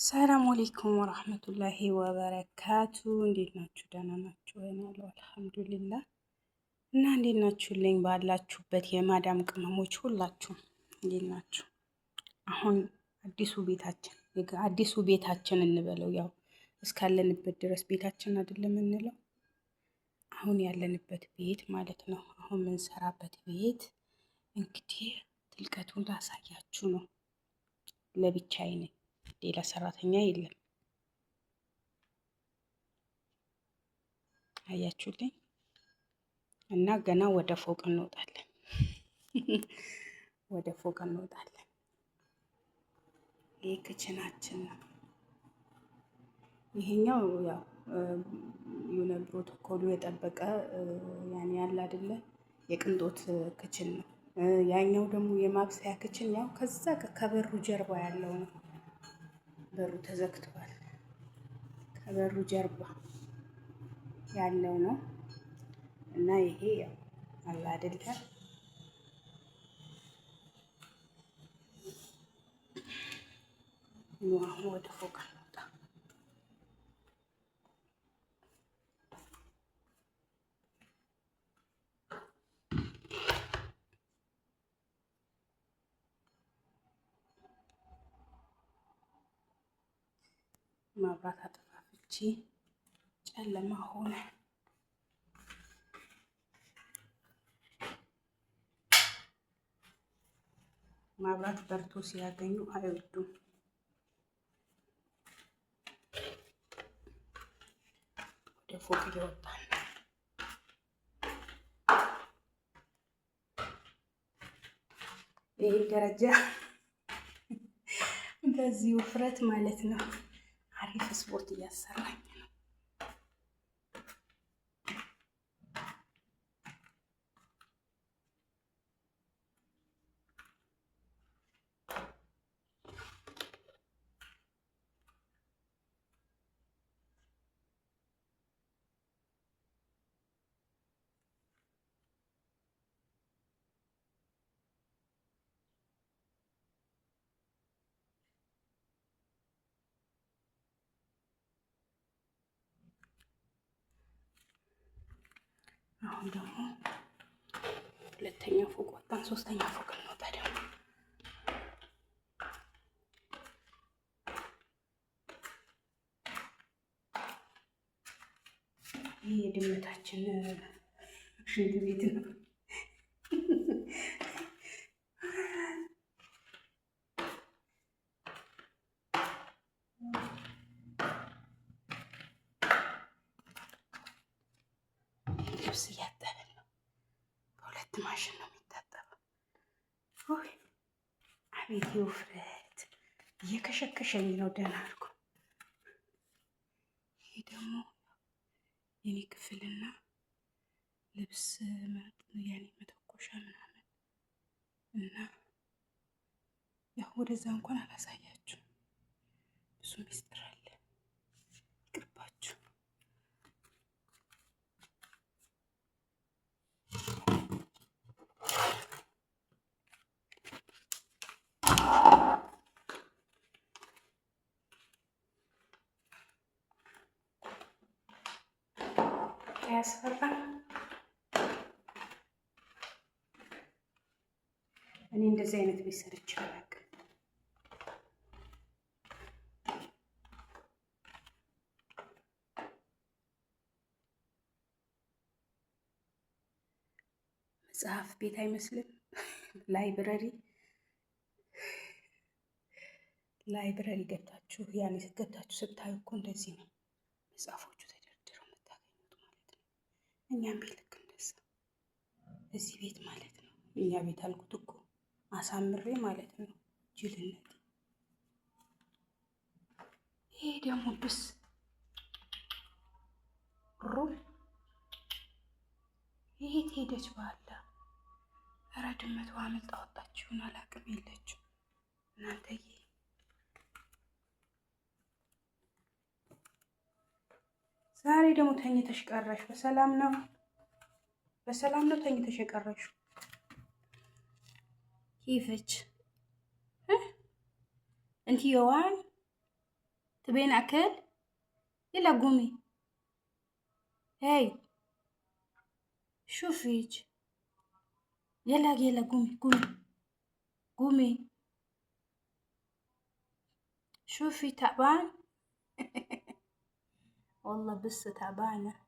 ሰላም አለይኩም ወራህመቱላሂ ወበረካቱ። እንዴት ናችሁ? ደህና ናችሁ ወይ? ያለው አልሐምዱሊላህ። እና እንዴት ናችሁልኝ? ባላችሁበት የማዳም ቅመሞች ሁላችሁም እንዴት ናችሁ? አሁን አዲሱ ቤታችን እንበለው፣ ያው እስካለንበት ድረስ ቤታችን አይደለም እንለው። አሁን ያለንበት ቤት ማለት ነው። አሁን የምንሰራበት ቤት እንግዲህ ጥልቀቱን ላሳያችሁ ነው። ለብቻዬ ነኝ፣ ሌላ ሰራተኛ የለም። አያችሁልኝ? እና ገና ወደ ፎቅ እንወጣለን። ወደ ፎቅ እንወጣለን። ይህ ክችናችን ነው። ይሄኛው ያው የሆነ ፕሮቶኮሉ የጠበቀ ያኔ ያለ አይደለ የቅንጦት ክችን ነው። ያኛው ደግሞ የማብሰያ ክችን ያው ከዛ ከበሩ ጀርባ ያለው ነው። በሩ ተዘግቷል። ከበሩ ጀርባ ያለው ነው እና ይሄ ያው አለ አይደለ አሁን ወደ ፎቅ እንወጣ። መብራት አጠፋፍቼ ጨለማ ሆነ። መብራት በርቶ ሲያገኙ አይወዱም። ወደ ፎቅ እየወጣን ይህ ደረጃ በዚህ ውፍረት ማለት ነው። አሪፍ ስፖርት እያሰራኝ ነው። አሁን ደግሞ ሁለተኛ ፎቅ ወጣን። ሶስተኛ ፎቅ እንወጣ ደግሞ ይህ የድመታችን ሽንት ቤት ነው። ልብስ እያጠብን ነው። በሁለት ማሽን ነው የሚታጠበው። አቤት ውፍረት! እየከሸከሸኝ ነው። ደህና አድርጎ። ይሄ ደግሞ የኔ ክፍልና ልብስ ያኔ መተኮሻ ምናምን እና ያው ወደዛ እንኳን አላሳያችሁ፣ ብዙ ሚስጥር አለ። ይቅርባችሁ። አያስፈራም? እኔ እንደዚህ አይነት ቤት ሰርቼ አላውቅም። መጽሐፍ ቤት አይመስልም? ላይብረሪ ገብታችሁ ያኔ ገብታችሁ ስታዩ እኮ እንደዚህ ነው መጽሐፎቹ ተደርድረው የምታገኙት ማለት ነው። እኛም ቤት ልክ እንደዛ እዚህ ቤት ማለት ነው። እኛ ቤት አልኩት እኮ አሳምሬ ማለት ነው። ጅልነት። ይሄ ደግሞ ብስ ሩ የት ሄደች? ባላ ኧረ ድመቷ አመልጣ ወጣችሁን? አላቅም የለችም እናንተዬ። ዛሬ ደግሞ ተኝተሽ ቀረሽ። በሰላም ነው? በሰላም ነው ተኝተሽ የቀረሽው? ኪፈች እንት የዋን تبين أكل؟ يلا قومي. هاي شوفيج. يلا يلا قومي قومي قومي. شوفي تعبان. والله بس تعبانة.